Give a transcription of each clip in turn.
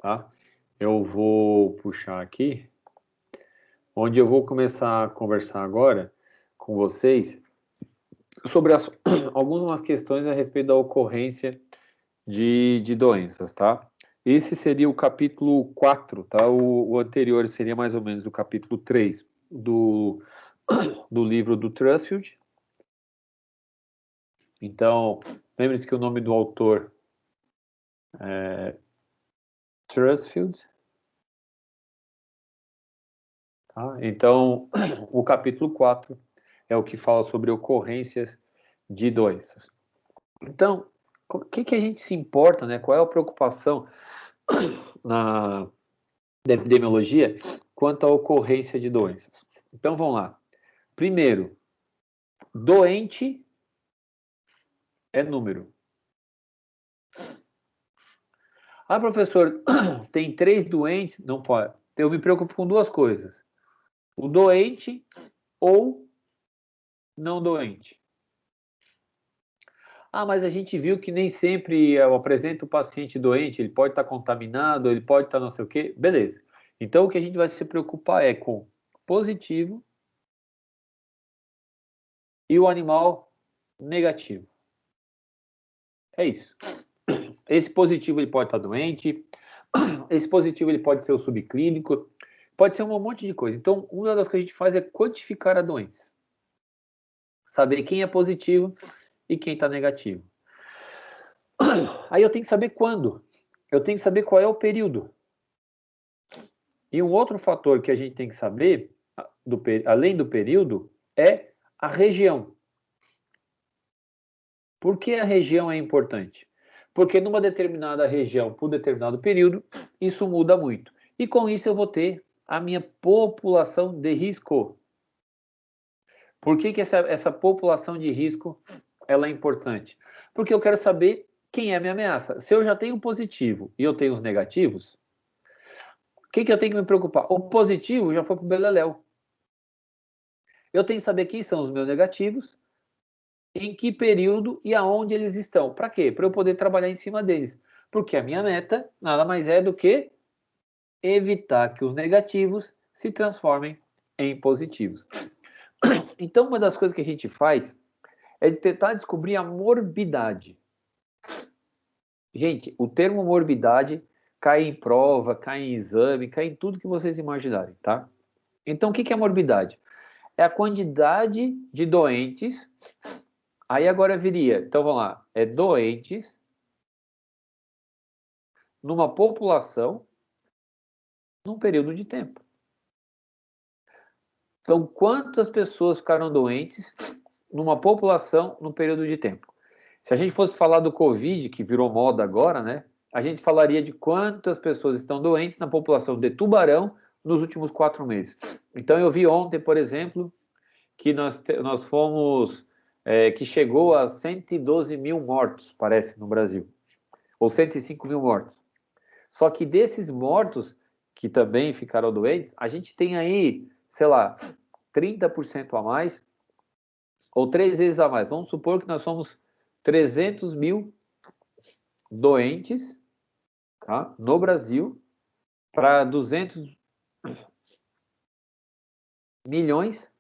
tá? Eu vou puxar aqui, onde eu vou começar a conversar agora com vocês sobre algumas questões a respeito da ocorrência de doenças, tá? Esse seria o capítulo 4, tá? O anterior seria mais ou menos o capítulo 3 do livro do Trustfield. Então, lembre-se que o nome do autor é Trustfield. Tá? Então, o capítulo 4 é o que fala sobre ocorrências de doenças. Então, o que a gente se importa, né? Qual é a preocupação na epidemiologia quanto à ocorrência de doenças? Então, vamos lá. Primeiro, doente é número. Ah, professor, tem 3 doentes? Não pode. Eu me preocupo com 2 coisas. O doente ou não doente. Ah, mas a gente viu que nem sempre eu apresento o paciente doente, ele pode estar contaminado, ele pode estar não sei o quê. Beleza. Então, o que a gente vai se preocupar é com positivo e o animal negativo. É isso. Esse positivo ele pode estar doente, esse positivo ele pode ser o subclínico, pode ser um monte de coisa. Então, uma das coisas que a gente faz é quantificar a doença. Saber quem é positivo e quem está negativo. Aí eu tenho que saber quando. Eu tenho que saber qual é o período. E um outro fator que a gente tem que saber, além do período, é a região. Por que a região é importante? Porque numa determinada região, por determinado período, isso muda muito. E com isso eu vou ter a minha população de risco. Por que essa população de risco ela é importante? Porque eu quero saber quem é a minha ameaça. Se eu já tenho positivo e eu tenho os negativos, o que eu tenho que me preocupar? O positivo já foi para o beleléu. Eu tenho que saber quem são os meus negativos, em que período e aonde eles estão. Para quê? Para eu poder trabalhar em cima deles. Porque a minha meta nada mais é do que evitar que os negativos se transformem em positivos. Então, uma das coisas que a gente faz é de tentar descobrir a morbidade. Gente, o termo morbidade cai em prova, cai em exame, cai em tudo que vocês imaginarem, tá? Então, o que é morbidade? É a quantidade de doentes. Aí agora viria, então vamos lá, é doentes numa população num período de tempo. Então, quantas pessoas ficaram doentes numa população num período de tempo? Se a gente fosse falar do Covid, que virou moda agora, né? A gente falaria de quantas pessoas estão doentes na população de Tubarão nos últimos 4 meses. Então, eu vi ontem, por exemplo, que nós fomos, que chegou a 112 mil mortos, parece, no Brasil. Ou 105 mil mortos. Só que desses mortos, que também ficaram doentes, a gente tem aí, sei lá, 30% a mais, ou 3 vezes a mais. Vamos supor que nós somos 300 mil doentes, tá, no Brasil, para 200 milhões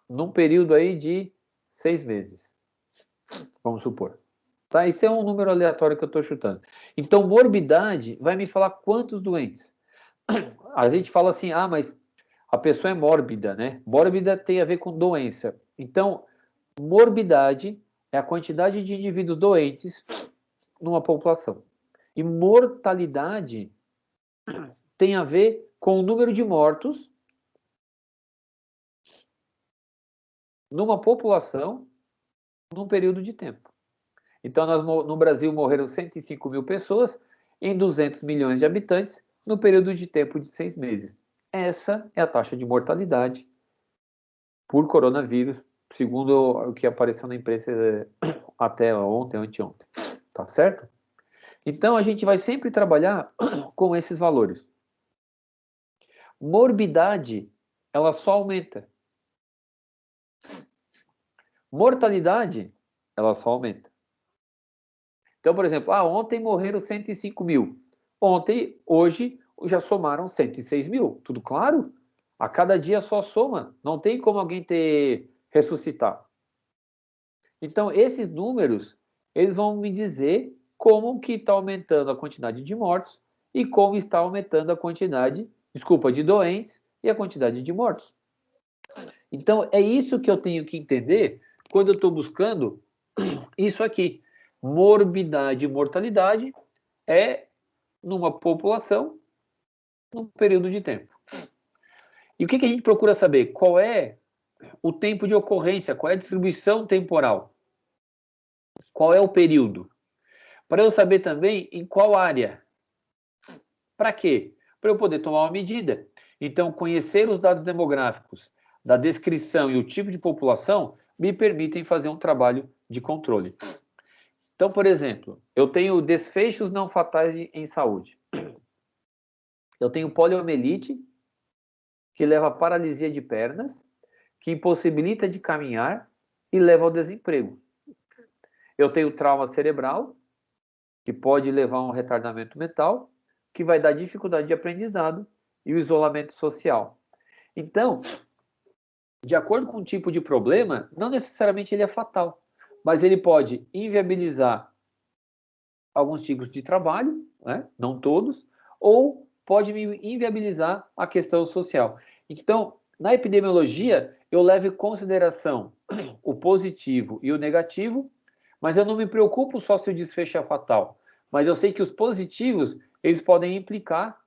num período aí de 6 meses. Vamos supor. Tá? Esse é um número aleatório que eu estou chutando. Então, morbidade vai me falar quantos doentes. A gente fala assim, ah, mas a pessoa é mórbida, né? Mórbida tem a ver com doença. Então, morbidade é a quantidade de indivíduos doentes numa população. E mortalidade tem a ver com o número de mortos numa população num período de tempo. Então, no Brasil morreram 105 mil pessoas em 200 milhões de habitantes no período de tempo de 6 meses. Essa é a taxa de mortalidade por coronavírus, segundo o que apareceu na imprensa até ontem, anteontem. Tá certo? Então, a gente vai sempre trabalhar com esses valores. Morbidade, ela só aumenta. Mortalidade, ela só aumenta. Então, por exemplo, ontem morreram 105 mil. Hoje, já somaram 106 mil. Tudo claro? A cada dia só soma. Não tem como alguém ressuscitar. Então, esses números, eles vão me dizer como que está aumentando a quantidade de mortos e como está aumentando a quantidade, de doentes e a quantidade de mortos. Então, é isso que eu tenho que entender quando eu estou buscando isso aqui. Morbidade e mortalidade é numa população, num período de tempo. E o que a gente procura saber? Qual é o tempo de ocorrência? Qual é a distribuição temporal? Qual é o período? Para eu saber também em qual área. Para quê? Para eu poder tomar uma medida. Então, conhecer os dados demográficos da descrição e o tipo de população me permitem fazer um trabalho de controle. Então, por exemplo, eu tenho desfechos não fatais em saúde. Eu tenho poliomielite, que leva à paralisia de pernas, que impossibilita de caminhar e leva ao desemprego. Eu tenho trauma cerebral, que pode levar a um retardamento mental, que vai dar dificuldade de aprendizado e o isolamento social. Então, de acordo com o tipo de problema, não necessariamente ele é fatal, mas ele pode inviabilizar alguns tipos de trabalho, né? Não todos, ou pode me inviabilizar a questão social. Então, na epidemiologia, eu levo em consideração o positivo e o negativo, mas eu não me preocupo só se o desfecho é fatal. Mas eu sei que os positivos, eles podem implicar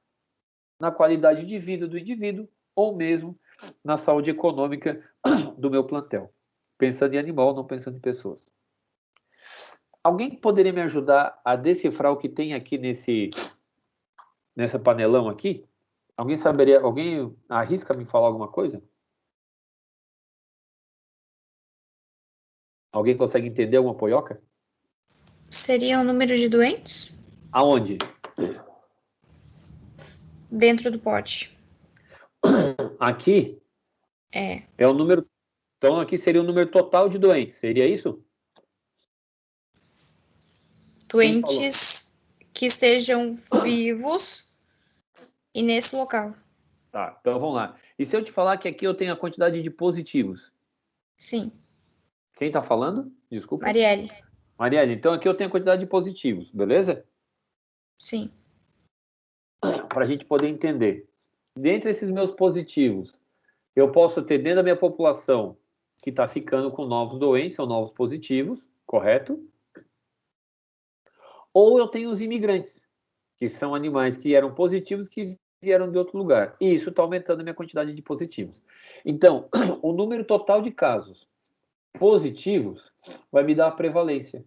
na qualidade de vida do indivíduo ou mesmo na saúde econômica do meu plantel. Pensando em animal, não pensando em pessoas. Alguém poderia me ajudar a decifrar o que tem aqui nessa panelão aqui? Alguém saberia? Alguém arrisca me falar alguma coisa? Alguém consegue entender alguma poioca? Seria o número de doentes? Aonde? Dentro do pote. Aqui é o número. Então aqui seria o número total de doentes. Seria isso? Doentes que estejam vivos e nesse local. Tá, então vamos lá. E se eu te falar que aqui eu tenho a quantidade de positivos? Sim. Quem está falando? Desculpa. Marielle. Marielle, então aqui eu tenho a quantidade de positivos, beleza? Sim. Para a gente poder entender. Dentre esses meus positivos, eu posso ter dentro da minha população que está ficando com novos doentes ou novos positivos, correto? Ou eu tenho os imigrantes, que são animais que eram positivos que vieram de outro lugar. E isso está aumentando a minha quantidade de positivos. Então, o número total de casos positivos vai me dar a prevalência.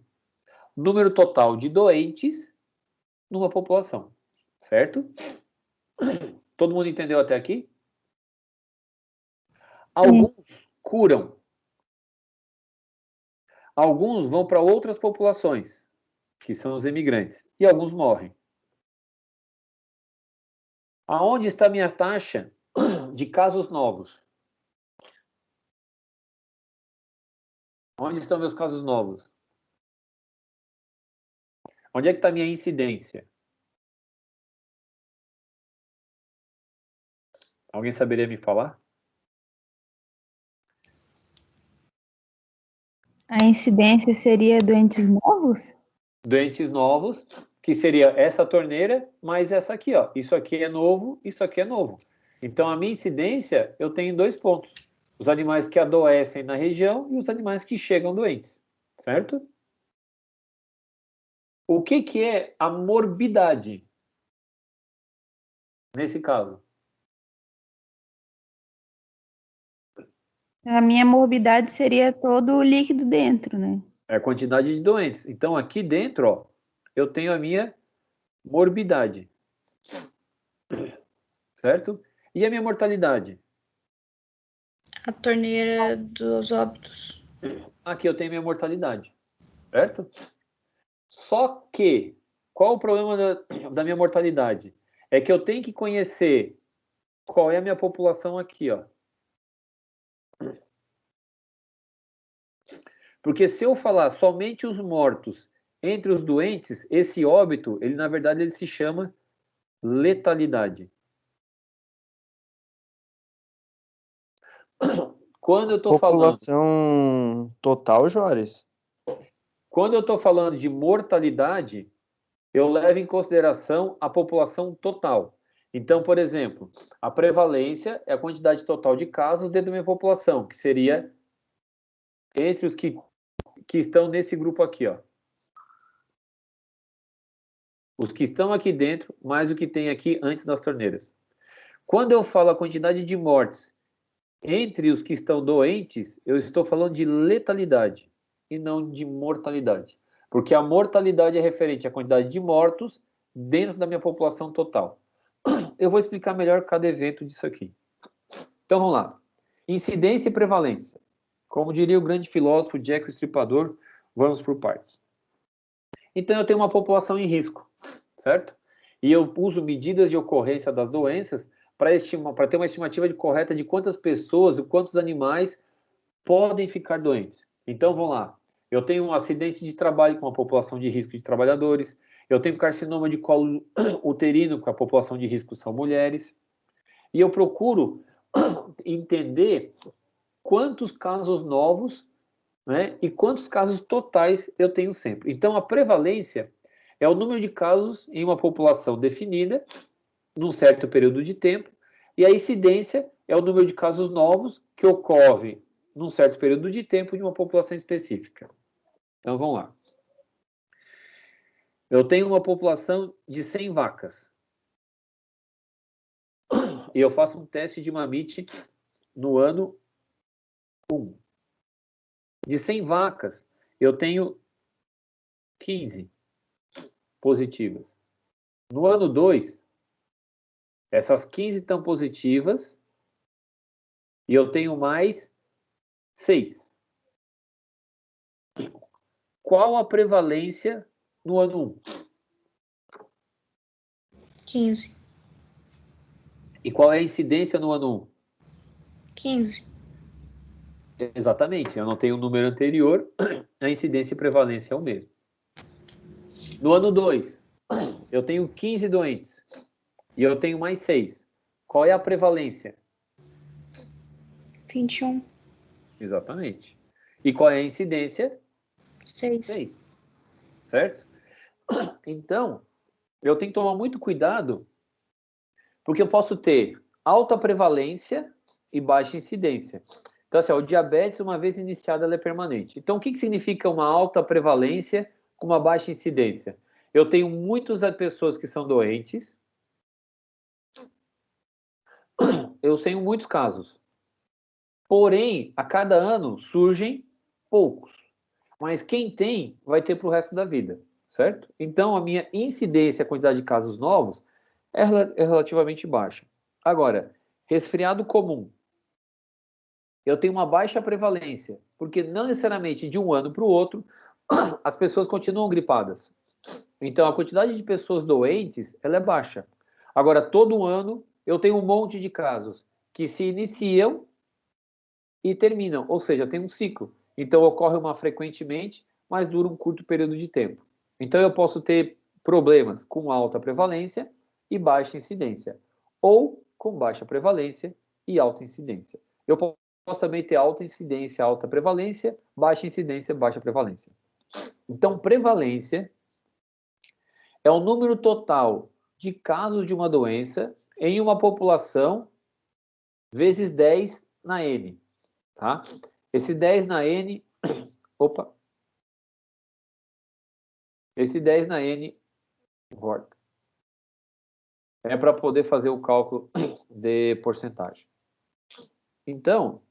Número total de doentes numa população, certo? Todo mundo entendeu até aqui? Alguns curam. Alguns vão para outras populações, que são os imigrantes, e alguns morrem. Aonde está a minha taxa de casos novos? Onde estão meus casos novos? Onde é que está a minha incidência? Alguém saberia me falar? A incidência seria doentes novos? Doentes novos, que seria essa torneira, mais essa aqui, ó. Isso aqui é novo, isso aqui é novo. Então, a minha incidência, eu tenho 2 pontos. Os animais que adoecem na região e os animais que chegam doentes, certo? O que é a morbidade, nesse caso? A minha morbidade seria todo o líquido dentro, né? É a quantidade de doentes. Então, aqui dentro, ó, eu tenho a minha morbidade, certo? E a minha mortalidade? A torneira dos óbitos. Aqui eu tenho minha mortalidade, certo? Só que, qual o problema da minha mortalidade? É que eu tenho que conhecer qual é a minha população aqui, ó. Porque se eu falar somente os mortos entre os doentes, esse óbito, ele na verdade ele se chama letalidade. Quando eu estou falando... População total, Juarez? Quando eu estou falando de mortalidade, eu levo em consideração a população total. Então, por exemplo, a prevalência é a quantidade total de casos dentro da minha população, que seria entre os que estão nesse grupo aqui, ó. Os que estão aqui dentro, mais o que tem aqui antes das torneiras. Quando eu falo a quantidade de mortes entre os que estão doentes, eu estou falando de letalidade e não de mortalidade. Porque a mortalidade é referente à quantidade de mortos dentro da minha população total. Eu vou explicar melhor cada evento disso aqui. Então, vamos lá. Incidência e prevalência. Como diria o grande filósofo Jack o Estripador, vamos por partes. Então, eu tenho uma população em risco, certo? E eu uso medidas de ocorrência das doenças para ter uma estimativa correta de quantas pessoas e quantos animais podem ficar doentes. Então, vamos lá. Eu tenho um acidente de trabalho com a população de risco de trabalhadores. Eu tenho carcinoma de colo uterino, com a população de risco são mulheres. E eu procuro entender quantos casos novos, né, e quantos casos totais eu tenho sempre. Então, a prevalência é o número de casos em uma população definida, num certo período de tempo, e a incidência é o número de casos novos que ocorre num certo período de tempo de uma população específica. Então, vamos lá. Eu tenho uma população de 100 vacas. E eu faço um teste de mamite no ano 1. De 100 vacas, eu tenho 15 positivas. No ano 2, essas 15 estão positivas e eu tenho mais 6. Qual a prevalência no ano 1? 15. E qual é a incidência no ano 1? 15. Exatamente, eu não tenho o número anterior, a incidência e prevalência é o mesmo. No ano 2, eu tenho 15 doentes e eu tenho mais 6. Qual é a prevalência? 21. Exatamente. E qual é a incidência? 6. 6. Certo? Então, eu tenho que tomar muito cuidado, porque eu posso ter alta prevalência e baixa incidência. Então, assim, o diabetes, uma vez iniciada, ela é permanente. Então, o que significa uma alta prevalência com uma baixa incidência? Eu tenho muitas pessoas que são doentes. Eu tenho muitos casos. Porém, a cada ano surgem poucos. Mas quem tem, vai ter para o resto da vida, certo? Então, a minha incidência, a quantidade de casos novos, é relativamente baixa. Agora, resfriado comum. Eu tenho uma baixa prevalência, porque não necessariamente de um ano para o outro, as pessoas continuam gripadas. Então, a quantidade de pessoas doentes, ela é baixa. Agora, todo ano, eu tenho um monte de casos que se iniciam e terminam, ou seja, tem um ciclo. Então, ocorre uma frequentemente, mas dura um curto período de tempo. Então, eu posso ter problemas com alta prevalência e baixa incidência, ou com baixa prevalência e alta incidência. Eu posso também ter alta incidência, alta prevalência, baixa incidência, baixa prevalência. Então, prevalência é o número total de casos de uma doença em uma população vezes 10 na N. Tá? Esse 10 na N... Opa! Esse 10 na N... Volta. É para poder fazer o cálculo de porcentagem. Então,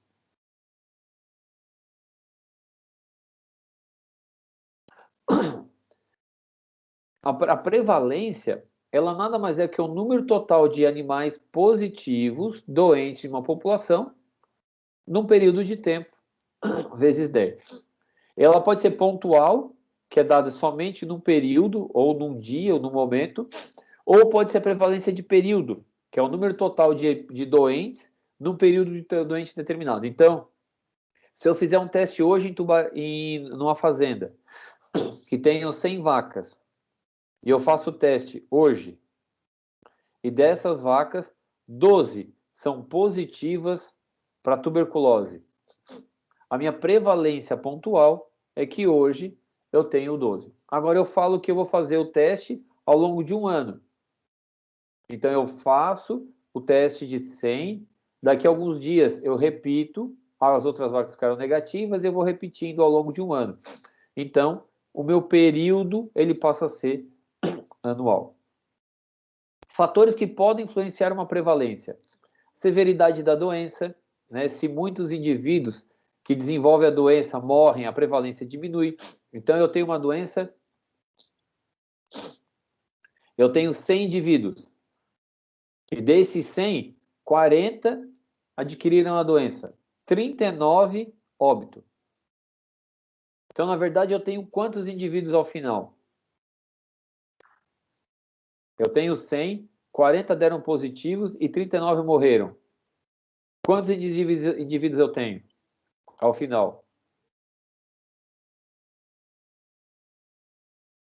a prevalência, ela nada mais é que o número total de animais positivos, doentes em uma população, num período de tempo, vezes 10. Ela pode ser pontual, que é dada somente num período, ou num dia, ou num momento, ou pode ser a prevalência de período, que é o número total de doentes num período de doente determinado. Então, se eu fizer um teste hoje numa fazenda, que tenha 100 vacas, e eu faço o teste hoje, E dessas vacas, 12 são positivas para tuberculose. A minha prevalência pontual é que hoje eu tenho 12. Agora eu falo que eu vou fazer o teste ao longo de um ano. Então eu faço o teste de 100, daqui a alguns dias eu repito, as outras vacas ficaram negativas, eu vou repetindo ao longo de um ano. Então, o meu período, ele passa a ser anual. Fatores que podem influenciar uma prevalência. Severidade da doença, né? Se muitos indivíduos que desenvolvem a doença morrem, a prevalência diminui. Então, eu tenho uma doença, eu tenho 100 indivíduos. E desses 100, 40 adquiriram a doença. 39 óbito. Então, na verdade, eu tenho quantos indivíduos ao final? Eu tenho 100, 40 deram positivos e 39 morreram. Quantos indivíduos eu tenho ao final?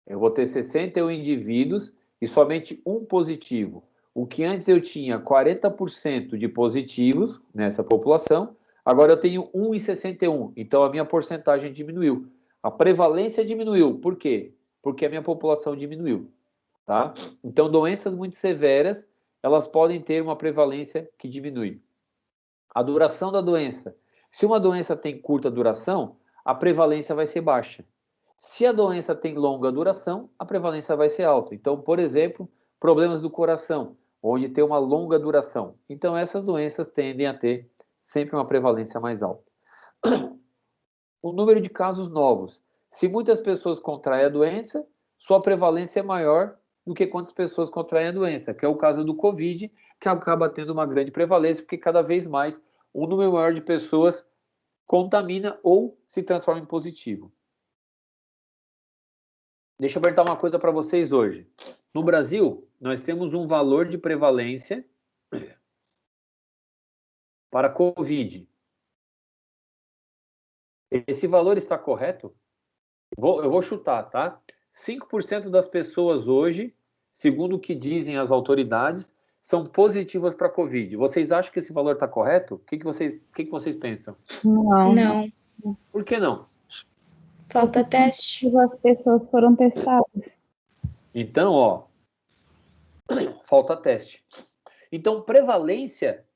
Eu vou ter 61 indivíduos e somente um positivo. O que antes eu tinha 40% de positivos nessa população, agora eu tenho 1 em 61. Então a minha porcentagem diminuiu. A prevalência diminuiu. Por quê? Porque a minha população diminuiu. Tá? Então, doenças muito severas, elas podem ter uma prevalência que diminui. A duração da doença. Se uma doença tem curta duração, a prevalência vai ser baixa. Se a doença tem longa duração, a prevalência vai ser alta. Então, por exemplo, problemas do coração, onde tem uma longa duração. Então, essas doenças tendem a ter sempre uma prevalência mais alta. O número de casos novos. Se muitas pessoas contraem a doença, sua prevalência é maior do que quantas pessoas contraem a doença, que é o caso do Covid, que acaba tendo uma grande prevalência, porque cada vez mais um número maior de pessoas contamina ou se transforma em positivo. Deixa eu perguntar uma coisa para vocês hoje. No Brasil, nós temos um valor de prevalência para Covid. Esse valor está correto? Eu vou chutar, tá? 5% das pessoas hoje, segundo o que dizem as autoridades, são positivas para a Covid. Vocês acham que esse valor está correto? O que vocês pensam? Não. Não. Por que não? Falta teste. As pessoas foram testadas. Então, ó, falta teste. Então, prevalência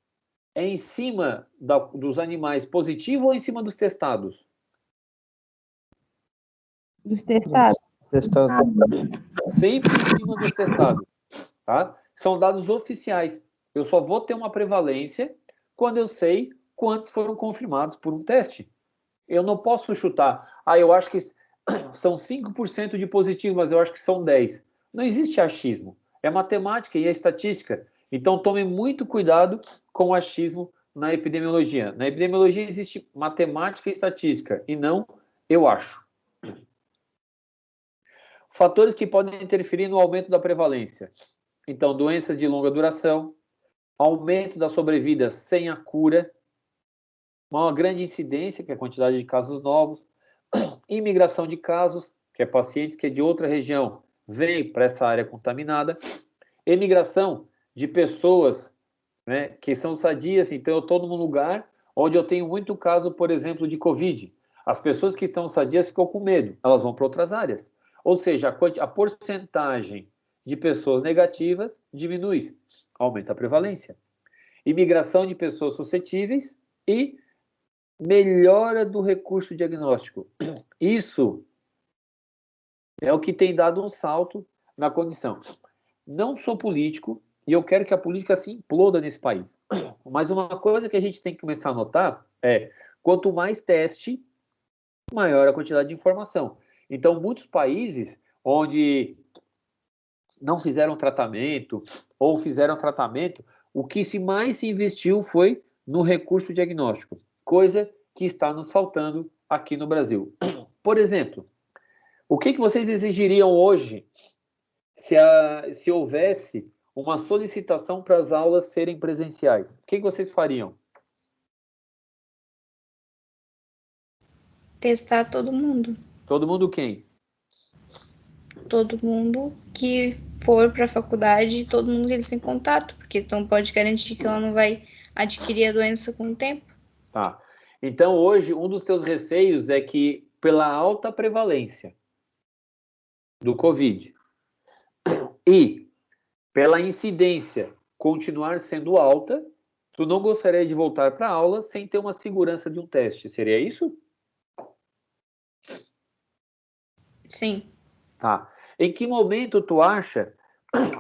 é em cima dos animais positivos ou em cima dos testados? Dos testados. Testado. Sempre em cima dos testados, tá? São dados oficiais. Eu só vou ter uma prevalência quando eu sei quantos foram confirmados por um teste. Eu não posso chutar, eu acho que são 5% de positivo, mas eu acho que são 10. Não existe achismo. É matemática e é estatística. Então tome muito cuidado com o achismo na epidemiologia. Na epidemiologia existe matemática e estatística, e não eu acho. Fatores que podem interferir no aumento da prevalência. Então, doenças de longa duração, aumento da sobrevida sem a cura, uma grande incidência, que é a quantidade de casos novos, imigração de casos, que é pacientes que é de outra região vêm para essa área contaminada, emigração de pessoas, né, que são sadias, então eu estou num lugar onde eu tenho muito caso, por exemplo, de Covid. As pessoas que estão sadias ficam com medo, elas vão para outras áreas. Ou seja, a porcentagem de pessoas negativas diminui, aumenta a prevalência. Imigração de pessoas suscetíveis e melhora do recurso diagnóstico. Isso é o que tem dado um salto na condição. Não sou político e eu quero que a política se imploda nesse país. Mas uma coisa que a gente tem que começar a notar é, quanto mais teste, maior a quantidade de informação. Então, muitos países onde não fizeram tratamento ou fizeram tratamento, o que mais se investiu foi no recurso diagnóstico, coisa que está nos faltando aqui no Brasil. Por exemplo, o que vocês exigiriam hoje se houvesse uma solicitação para as aulas serem presenciais? O que vocês fariam? Testar todo mundo. Todo mundo quem? Todo mundo que expor para a faculdade todo mundo que eles têm contato, porque tu não pode garantir que ela não vai adquirir a doença com o tempo. Tá. Então, hoje, um dos teus receios é que, pela alta prevalência do Covid e pela incidência continuar sendo alta, tu não gostaria de voltar para a aula sem ter uma segurança de um teste. Seria isso? Sim. Tá. Em que momento tu acha,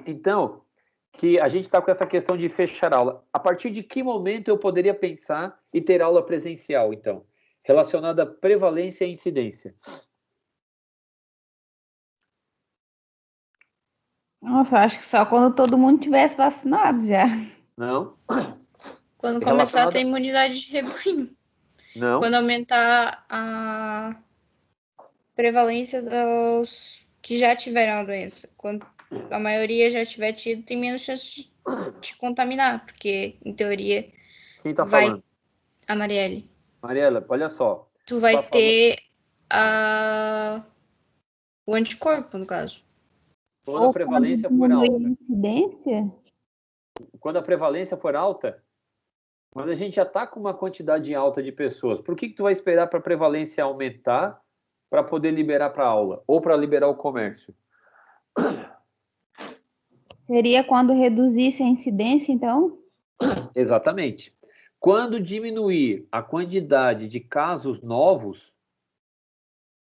então, que a gente está com essa questão de fechar aula? A partir de que momento eu poderia pensar em ter aula presencial, então, relacionada à prevalência e incidência? Nossa, eu acho que só quando todo mundo tivesse vacinado já. Não? Quando começar a Relacionada... ter imunidade de rebanho. Não? Quando aumentar a prevalência dos que já tiveram a doença. Quando a maioria já tiver tido, tem menos chance de te contaminar, porque, em teoria, Quem está vai... falando? A Marielle. Mariela, olha só. Tu vai Tá falando... ter o anticorpo, no caso. Quando a prevalência for diminuir alta. a incidência? Quando a prevalência for alta, quando a gente já está com uma quantidade alta de pessoas, por que tu vai esperar para a prevalência aumentar para poder liberar para aula ou para liberar o comércio? Seria quando reduzisse a incidência, então? Exatamente. Quando diminuir a quantidade de casos novos,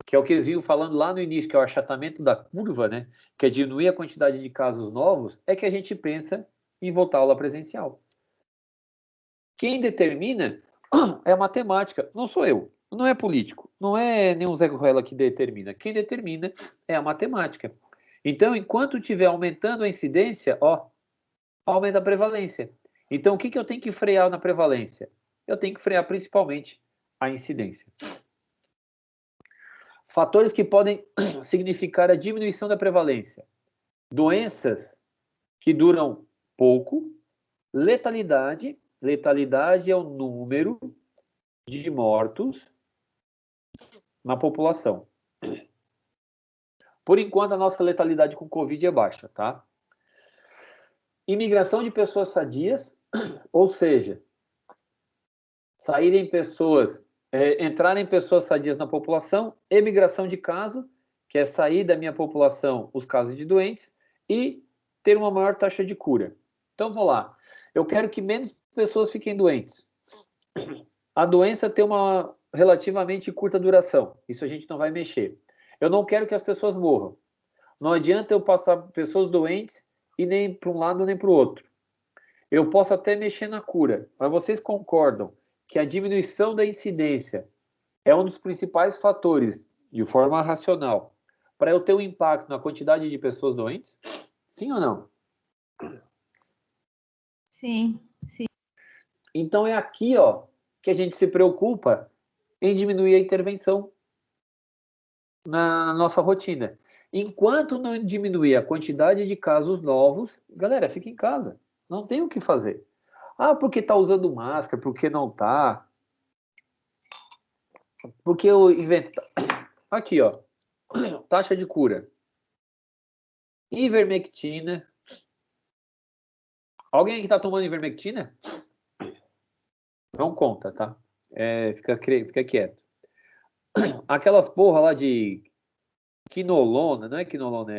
que é o que eles vinham falando lá no início, que é o achatamento da curva, né? Que é diminuir a quantidade de casos novos, é que a gente pensa em voltar à aula presencial. Quem determina é a matemática, não sou eu, não é político, não é nenhum Zé Ruela que determina. Quem determina é a matemática. Então, enquanto estiver aumentando a incidência, aumenta a prevalência. Então, o que eu tenho que frear na prevalência? Eu tenho que frear principalmente a incidência. Fatores que podem significar a diminuição da prevalência: doenças que duram pouco, letalidade. Letalidade é o número de mortos na população. Por enquanto, a nossa letalidade com Covid é baixa, tá? Imigração de pessoas sadias, ou seja, entrarem pessoas sadias na população, emigração de caso, que é sair da minha população os casos de doentes, e ter uma maior taxa de cura. Então, vou lá. Eu quero que menos pessoas fiquem doentes. A doença tem uma relativamente curta duração. Isso a gente não vai mexer. Eu não quero que as pessoas morram. Não adianta eu passar pessoas doentes e nem para um lado nem para o outro. Eu posso até mexer na cura, mas vocês concordam que a diminuição da incidência é um dos principais fatores, de forma racional, para eu ter um impacto na quantidade de pessoas doentes? Sim ou não? Sim, sim. Então é aqui, que a gente se preocupa em diminuir a intervenção na nossa rotina. Enquanto não diminuir a quantidade de casos novos, galera, fica em casa. Não tem o que fazer. Ah, porque tá usando máscara, porque não tá. Porque eu invento. Aqui, taxa de cura. Ivermectina. Alguém que tá tomando ivermectina? Não conta, tá? Fica quieto. Aquelas porra lá de quinolona, não é quinolona,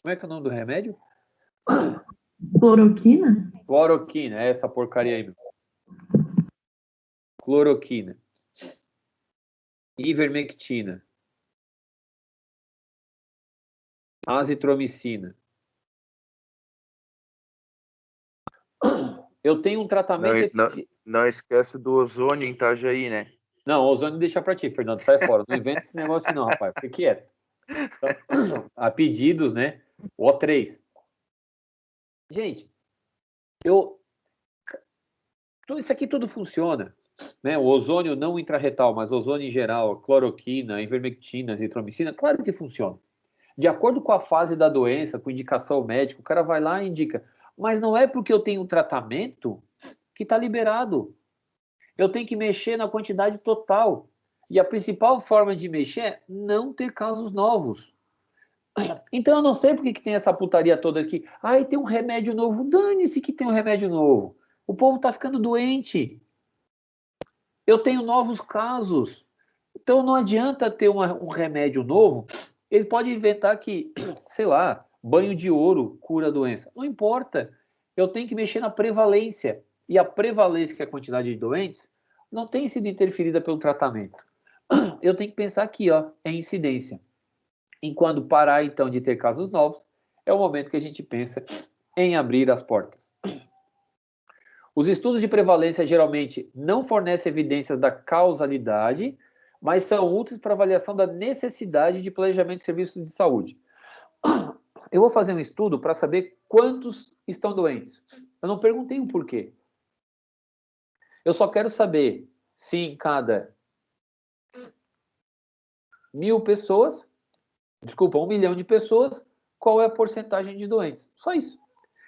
como é que é o nome do remédio? Cloroquina? Cloroquina, é essa porcaria aí, meu. Cloroquina. Ivermectina. Azitromicina. Eu tenho um tratamento eficiente. Não esquece do ozônio em Itajaí, né? Não, ozônio deixa pra ti, Fernando, sai fora. Não inventa esse negócio não, rapaz. Fique quieto. Então, a pedidos, né? O O3. Gente, isso aqui tudo funciona, né? O ozônio não intrarretal, mas ozônio em geral, cloroquina, ivermectina, azitromicina, claro que funciona. De acordo com a fase da doença, com indicação médica, o cara vai lá e indica. Mas não é porque eu tenho um tratamento que está liberado. Eu tenho que mexer na quantidade total. E a principal forma de mexer é não ter casos novos. Então eu não sei por que tem essa putaria toda aqui. Ai, tem um remédio novo. Dane-se que tem um remédio novo. O povo tá ficando doente. Eu tenho novos casos. Então não adianta ter um remédio novo. Ele pode inventar que, sei lá, banho de ouro cura a doença. Não importa. Eu tenho que mexer na prevalência. E a prevalência, que é a quantidade de doentes, não tem sido interferida pelo tratamento. Eu tenho que pensar aqui, ó, é incidência. E quando parar, então, de ter casos novos, é o momento que a gente pensa em abrir as portas. Os estudos de prevalência geralmente não fornecem evidências da causalidade, mas são úteis para avaliação da necessidade de planejamento de serviços de saúde. Eu vou fazer um estudo para saber quantos estão doentes. Eu não perguntei o porquê. Eu só quero saber se em cada 1.000 pessoas, desculpa, 1 milhão de pessoas, qual é a porcentagem de doentes. Só isso.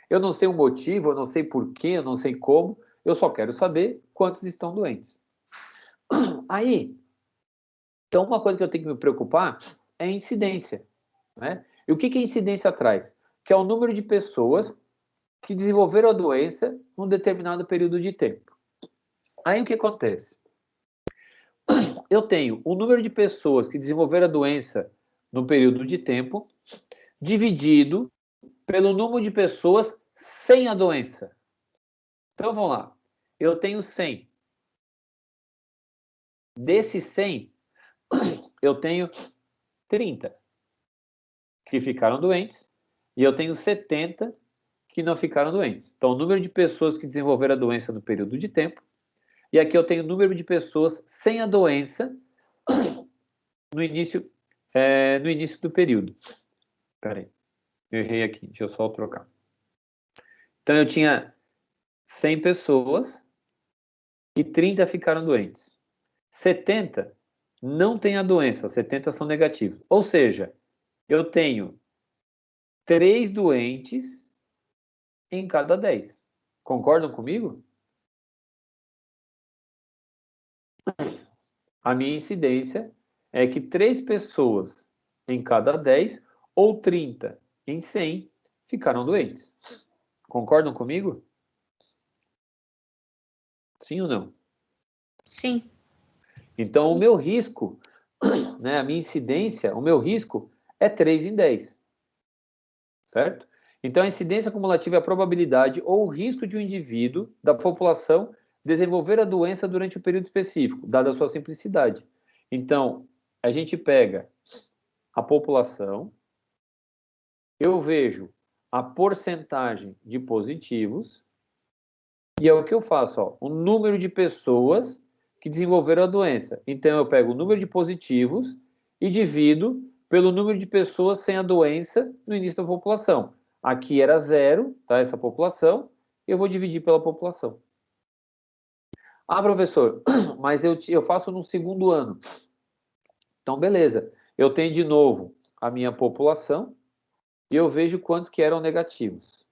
Eu não sei o motivo, eu não sei porquê, eu não sei como, eu só quero saber quantos estão doentes. Aí, então uma coisa que eu tenho que me preocupar é a incidência, né? E o que a incidência traz? Que é o número de pessoas que desenvolveram a doença num determinado período de tempo. Aí o que acontece? Eu tenho o número de pessoas que desenvolveram a doença no período de tempo dividido pelo número de pessoas sem a doença. Então vamos lá. Eu tenho 100. Desses 100, eu tenho 30 que ficaram doentes e eu tenho 70 que não ficaram doentes. Então, o número de pessoas que desenvolveram a doença no período de tempo. E aqui eu tenho o número de pessoas sem a doença no início do período. Espera aí, eu errei aqui, deixa eu só trocar. Então, eu tinha 100 pessoas e 30 ficaram doentes. 70 não têm a doença, 70 são negativos. Ou seja, eu tenho 3 doentes em cada 10. Concordam comigo? A minha incidência é que 3 pessoas em cada 10 ou 30 em 100 ficaram doentes. Concordam comigo? Sim ou não? Sim. Então, o meu risco, né, a minha incidência, o meu risco é 3 em 10. Certo? Então, a incidência cumulativa é a probabilidade ou o risco de um indivíduo da população desenvolver a doença durante um período específico, dada a sua simplicidade. Então, a gente pega a população, eu vejo a porcentagem de positivos, e é o que eu faço, ó, o número de pessoas que desenvolveram a doença. Então, eu pego o número de positivos e divido pelo número de pessoas sem a doença no início da população. Aqui era 0, tá, essa população, eu vou dividir pela população. Ah, professor, mas eu faço no segundo ano. Então, beleza. Eu tenho de novo a minha população e eu vejo quantos que eram negativos.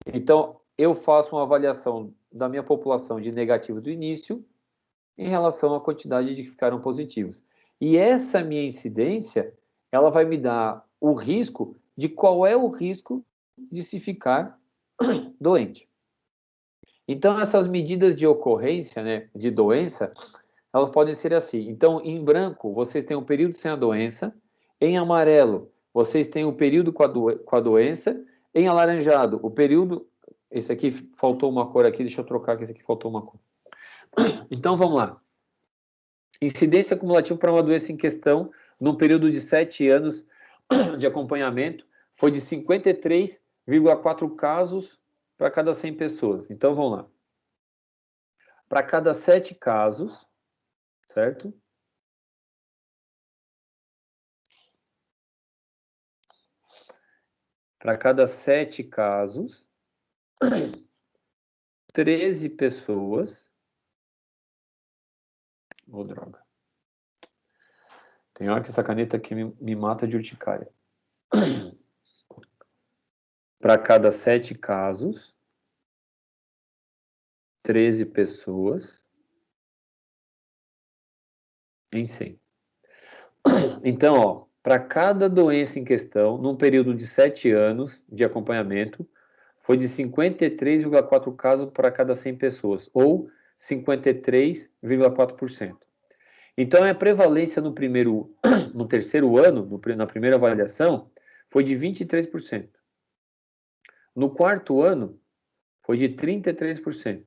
Então, eu faço uma avaliação da minha população de negativo do início em relação à quantidade de que ficaram positivos. E essa minha incidência, ela vai me dar o risco de qual é o risco de se ficar doente. Então, essas medidas de ocorrência, né, de doença, elas podem ser assim. Então, em branco, vocês têm um período sem a doença. Em amarelo, vocês têm o período com a doença. Em alaranjado, o período... Esse aqui faltou uma cor aqui, deixa eu trocar, que esse aqui faltou uma cor. Então, vamos lá. Incidência acumulativa para uma doença em questão, num período de 7 anos de acompanhamento, foi de 53,4 casos para cada 100 pessoas. Então, vamos lá. Para cada 7 casos, certo? Para cada 7 casos, 13 pessoas... Oh, droga. Tem hora que essa caneta aqui me mata de urticária. Para cada 7 casos, 13 pessoas em 100. Então, ó, para cada doença em questão, num período de 7 anos de acompanhamento, foi de 53,4 casos para cada 100 pessoas, ou 53,4%. Então, a prevalência no terceiro ano, na primeira avaliação, foi de 23%. No quarto ano, foi de 33%.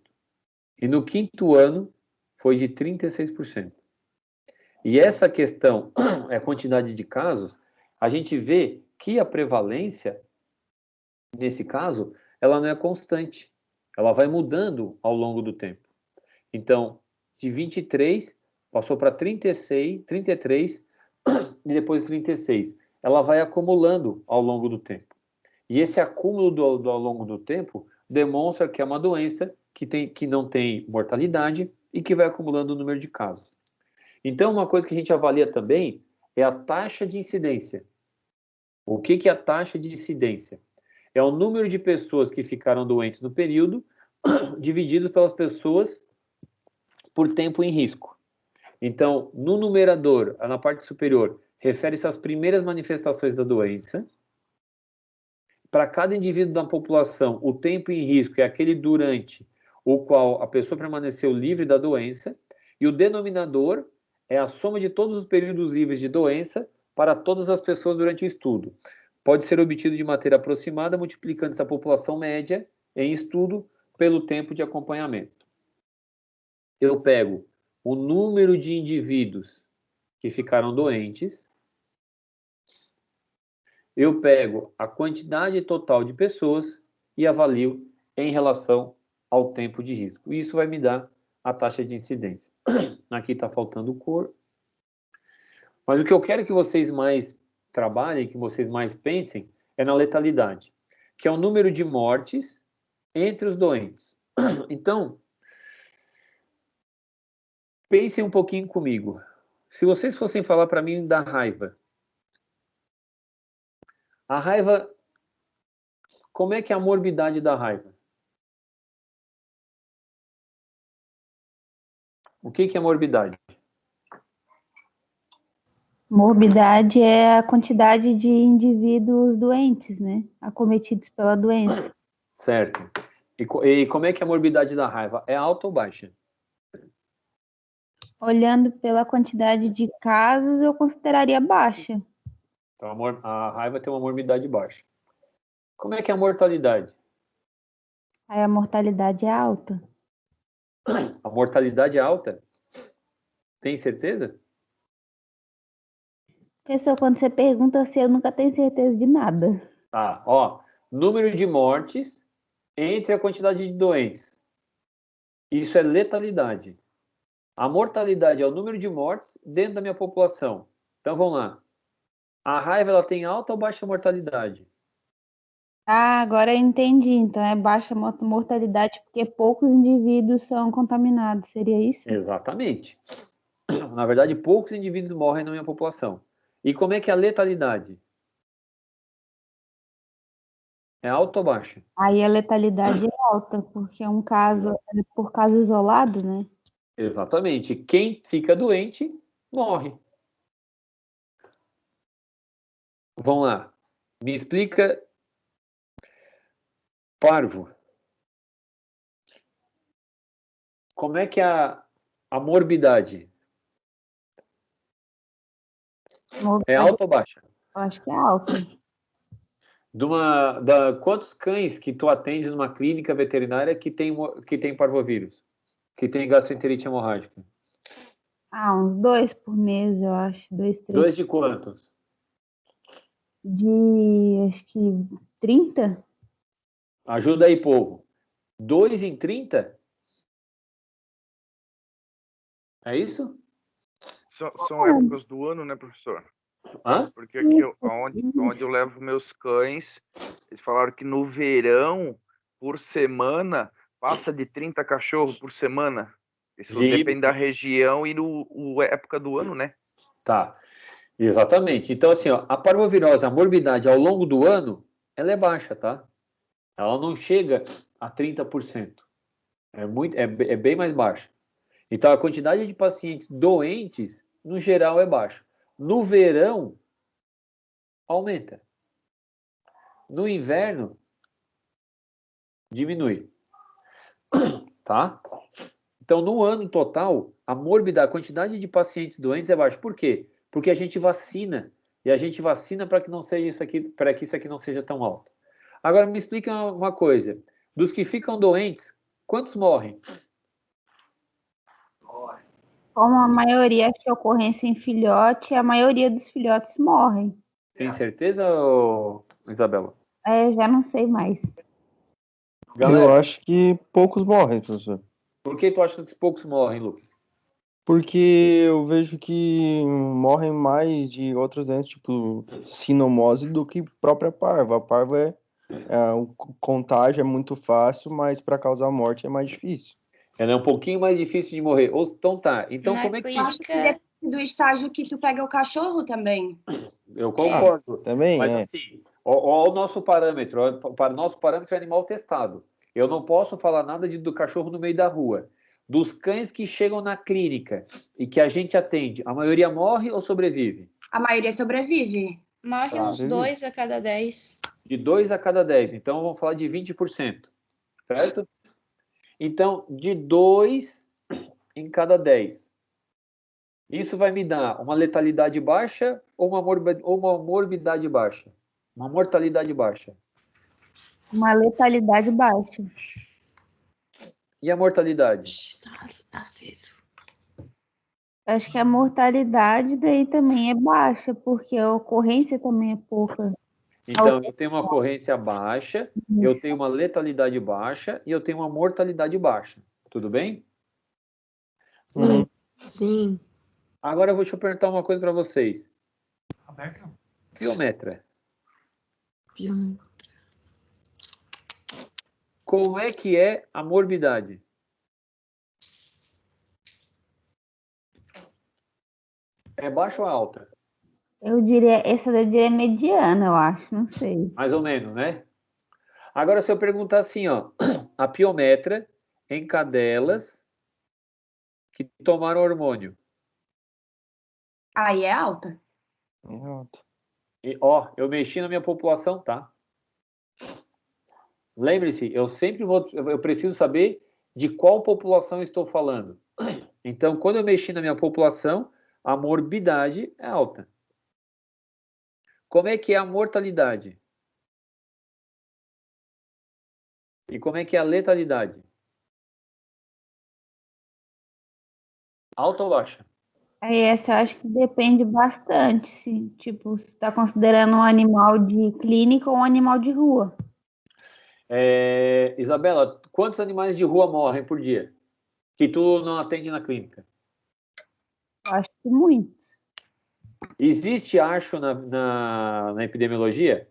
E no quinto ano, foi de 36%. E essa questão, a quantidade de casos, a gente vê que a prevalência, nesse caso, ela não é constante. Ela vai mudando ao longo do tempo. Então, de 23, passou para 36, 33 e depois 36. Ela vai acumulando ao longo do tempo. E esse acúmulo ao longo do tempo demonstra que é uma doença que não tem mortalidade e que vai acumulando o número de casos. Então, uma coisa que a gente avalia também é a taxa de incidência. O que é a taxa de incidência? É o número de pessoas que ficaram doentes no período dividido pelas pessoas por tempo em risco. Então, no numerador, na parte superior, refere-se às primeiras manifestações da doença. Para cada indivíduo da população, o tempo em risco é aquele durante o qual a pessoa permaneceu livre da doença, e o denominador é a soma de todos os períodos livres de doença para todas as pessoas durante o estudo. Pode ser obtido de maneira aproximada, multiplicando essa população média em estudo pelo tempo de acompanhamento. Eu pego o número de indivíduos que ficaram doentes, eu pego a quantidade total de pessoas e avalio em relação ao tempo de risco. Isso vai me dar a taxa de incidência. Aqui está faltando cor. Mas o que eu quero que vocês mais trabalhem, que vocês mais pensem, é na letalidade, que é o número de mortes entre os doentes. Então, pensem um pouquinho comigo. Se vocês fossem falar para mim da raiva, a raiva, como é que é a morbidade da raiva? O que é morbidade? Morbidade é a quantidade de indivíduos doentes, né? Acometidos pela doença. Certo. E como é que é a morbidade da raiva? É alta ou baixa? Olhando pela quantidade de casos, eu consideraria baixa. Então, a raiva tem uma morbidade baixa. Como é que é a mortalidade? Aí a mortalidade é alta. A mortalidade é alta? Tem certeza? Pessoal, quando você pergunta assim, eu nunca tenho certeza de nada. Tá, ó. Número de mortes entre a quantidade de doentes. Isso é letalidade. A mortalidade é o número de mortes dentro da minha população. Então, vamos lá. A raiva, ela tem alta ou baixa mortalidade? Ah, agora eu entendi. Então é baixa mortalidade porque poucos indivíduos são contaminados. Seria isso? Exatamente. Na verdade, poucos indivíduos morrem na minha população. E como é que é a letalidade? É alta ou baixa? Aí a letalidade é alta, porque é um caso, é por caso isolado, né? Exatamente. Quem fica doente, morre. Vamos lá. Me explica, parvo. Como é que é a morbidade? É alta ou baixa? Eu acho que é alta. Quantos cães que tu atende numa clínica veterinária que tem parvovírus? Que tem gastroenterite hemorrágica? Ah, uns 2 por mês, eu acho. 2, 3. 2 de quantos? De, acho que 30? Ajuda aí, povo. 2 em 30? É isso? São épocas do ano, né, professor? Hã? Porque aqui, onde eu levo meus cães, eles falaram que no verão, por semana, passa de 30 cachorros por semana. Isso depende da região e época do ano, né? Tá, exatamente. Então, assim, ó, a parvovirose, a morbidade ao longo do ano, ela é baixa, tá? Ela não chega a 30%. É bem mais baixa. Então, a quantidade de pacientes doentes, no geral, é baixa. No verão, aumenta. No inverno, diminui. Tá? Então, no ano total, a morbidade, a quantidade de pacientes doentes é baixa. Por quê? Porque a gente vacina. E a gente vacina para que não seja isso aqui, para que isso aqui não seja tão alto. Agora, me explica uma coisa. Dos que ficam doentes, quantos morrem? Como a maioria acha ocorrência em filhote, a maioria dos filhotes morrem. Tem certeza, Isabela? Eu já não sei mais. Galera, Eu acho que poucos morrem, professor. por que tu acha que poucos morrem, Lucas? Porque eu vejo que morrem mais de outras doenças, tipo sinomose, do que própria parva. A parva o contágio é muito fácil, mas para causar morte é mais difícil. Ela é um pouquinho mais difícil de morrer. Então tá. Então Na como é que... Eu acho que depende do estágio que tu pega o cachorro também. Eu concordo. Também Mas assim, ó, o nosso parâmetro. Para o nosso parâmetro é animal testado. Eu não posso falar nada do cachorro no meio da rua. Dos cães que chegam na clínica e que a gente atende, a maioria morre ou sobrevive? A maioria sobrevive. Morre uns 2 a cada 10. De 2 a cada 10. Então, vamos falar de 20%. Certo? Então, de 2 em cada 10. Isso vai me dar uma letalidade baixa ou uma morbidade baixa? Uma mortalidade baixa. Uma letalidade baixa. E a mortalidade? Tá aceso. Acho que a mortalidade daí também é baixa, porque a ocorrência também é pouca. Então, eu tenho uma ocorrência baixa, eu tenho uma letalidade baixa e eu tenho uma mortalidade baixa. Tudo bem? Uhum. Sim. Agora, deixa eu perguntar uma coisa para vocês. Piometra. Como é que é a morbidade? É baixa ou alta? Essa eu diria mediana, eu acho, não sei. Mais ou menos, né? Agora, se eu perguntar assim, ó, a piometra em cadelas que tomaram hormônio. Aí é alta. É alto. E, ó, eu mexi na minha população, tá? Lembre-se, eu preciso saber de qual população eu estou falando. Então, quando eu mexi na minha população, a morbidade é alta. Como é que é a mortalidade? E como é que é a letalidade? Alta ou baixa? Aí essa eu acho que depende bastante, se, tipo, se está considerando um animal de clínica ou um animal de rua. Isabela, quantos animais de rua morrem por dia? Que tu não atende na clínica? Eu acho que muito. Existe acho na epidemiologia?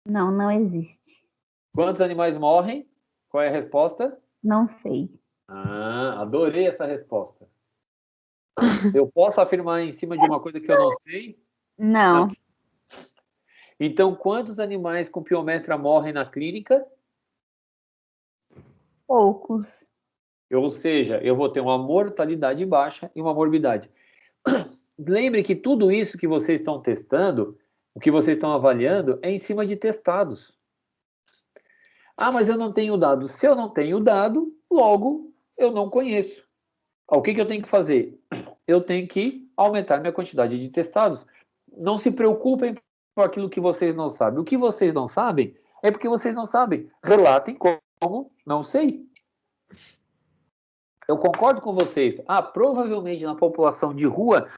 Não, não existe. Quantos animais morrem? Qual é a resposta? Não sei. Ah, adorei essa resposta. Eu posso afirmar em cima de uma coisa que eu não sei? Não. Então, quantos animais com piometra morrem na clínica? Poucos. Ou seja, eu vou ter uma mortalidade baixa e uma morbidade. Lembre que tudo isso que vocês estão testando, o que vocês estão avaliando, é em cima de testados. Ah, mas eu não tenho dado. Se eu não tenho dado, logo eu não conheço. O que eu tenho que fazer? Eu tenho que aumentar minha quantidade de testados. Não se preocupem com aquilo que vocês não sabem. O que vocês não sabem é porque vocês não sabem. Relatem como não sei. Eu concordo com vocês. Provavelmente na população de rua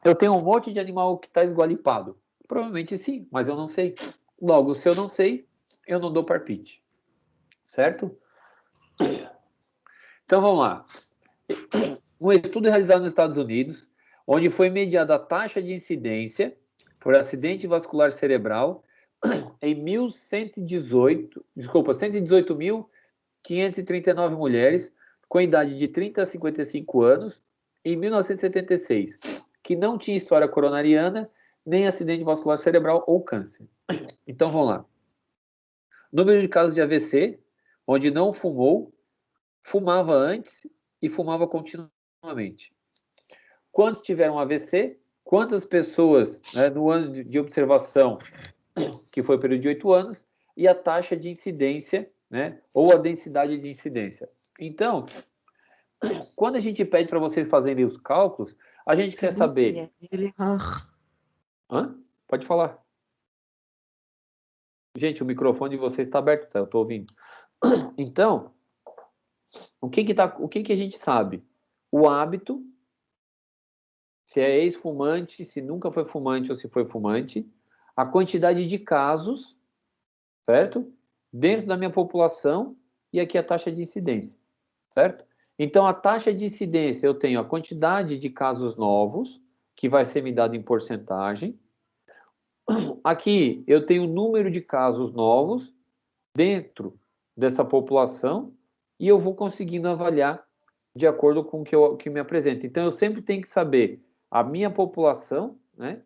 eu tenho um monte de animal que está esgualipado. Provavelmente sim, mas eu não sei. Logo, se eu não sei, eu não dou palpite. Certo? Então vamos lá. Um estudo realizado nos Estados Unidos, onde foi mediada a taxa de incidência por acidente vascular cerebral em 118.539 mulheres com idade de 30 a 55 anos em 1976, que não tinha história coronariana, nem acidente vascular cerebral ou câncer. Então vamos lá. Número de casos de AVC, onde não fumou, fumava antes e fumava continuamente. Quantos tiveram AVC quantas pessoas, né, no ano de observação, que foi o período de 8 anos, e a taxa de incidência, né, ou a densidade de incidência. Então, quando a gente pede para vocês fazerem os cálculos, a gente quer saber... Hã? Pode falar. Gente, o microfone de vocês está aberto, tá? Eu estou ouvindo. Então, o que a gente sabe? O hábito, se é ex-fumante, se nunca foi fumante ou se foi fumante, a quantidade de casos, certo? Dentro da minha população e aqui a taxa de incidência, certo? Então, a taxa de incidência, eu tenho a quantidade de casos novos, que vai ser me dado em porcentagem. Aqui, eu tenho o número de casos novos dentro dessa população e eu vou conseguindo avaliar de acordo com o que me apresenta. Então, eu sempre tenho que saber a minha população, né,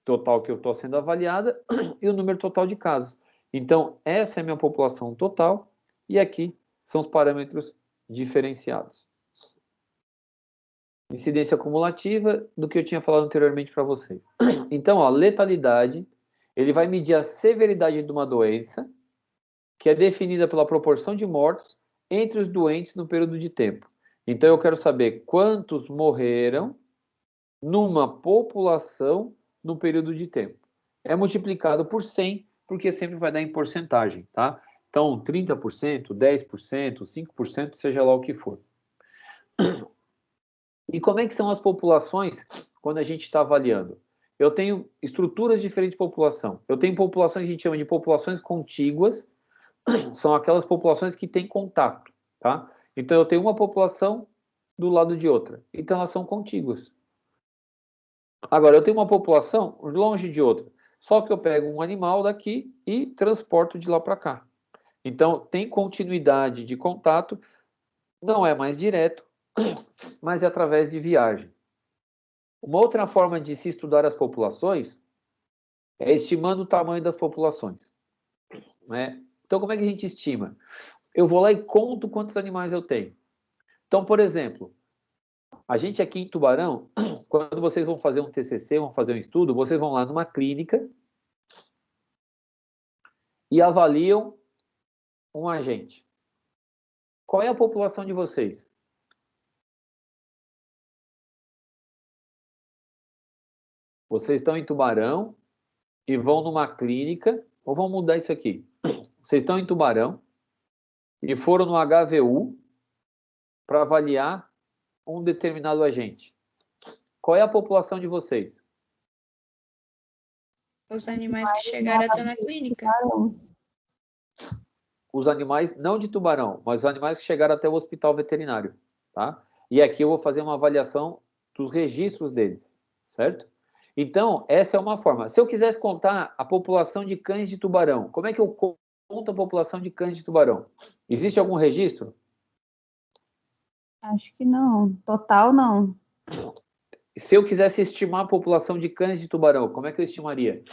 total que eu estou sendo avaliada, e o número total de casos. Então, essa é a minha população total, e aqui são os parâmetros diferenciados. Incidência cumulativa do que eu tinha falado anteriormente para vocês. Então, ó, letalidade, ele vai medir a severidade de uma doença, que é definida pela proporção de mortos entre os doentes no período de tempo. Então, eu quero saber quantos morreram numa população no período de tempo. É multiplicado por 100, porque sempre vai dar em porcentagem, tá? Então, 30%, 10%, 5%, seja lá o que for. E como é que são as populações quando a gente está avaliando? Eu tenho estruturas diferentes de população. Eu tenho populações que a gente chama de populações contíguas, são aquelas populações que têm contato, tá? Então, eu tenho uma população do lado de outra. Então, elas são contíguas. Agora, eu tenho uma população longe de outra. Só que eu pego um animal daqui e transporto de lá para cá. Então, tem continuidade de contato, não é mais direto, mas é através de viagem. Uma outra forma de se estudar as populações é estimando o tamanho das populações, né? Então, como é que a gente estima? Eu vou lá e conto quantos animais eu tenho. Então, por exemplo, a gente aqui em Tubarão, quando vocês vão fazer um TCC, vão fazer um estudo, vocês vão lá numa clínica e avaliam um agente. Qual é a população de vocês? Vocês estão em Tubarão e vão numa clínica, ou vamos mudar isso aqui. Vocês estão em Tubarão e foram no HVU para avaliar um determinado agente. Qual é a população de vocês? Os animais que chegaram até na clínica. Os animais, não de Tubarão, mas os animais que chegaram até o hospital veterinário, tá? E aqui eu vou fazer uma avaliação dos registros deles, certo? Então, essa é uma forma. Se eu quisesse contar a população de cães de Tubarão, como é que eu conto a população de cães de Tubarão? Existe algum registro? Acho que não. Total, não. Se eu quisesse estimar a população de cães de Tubarão, como é que eu estimaria?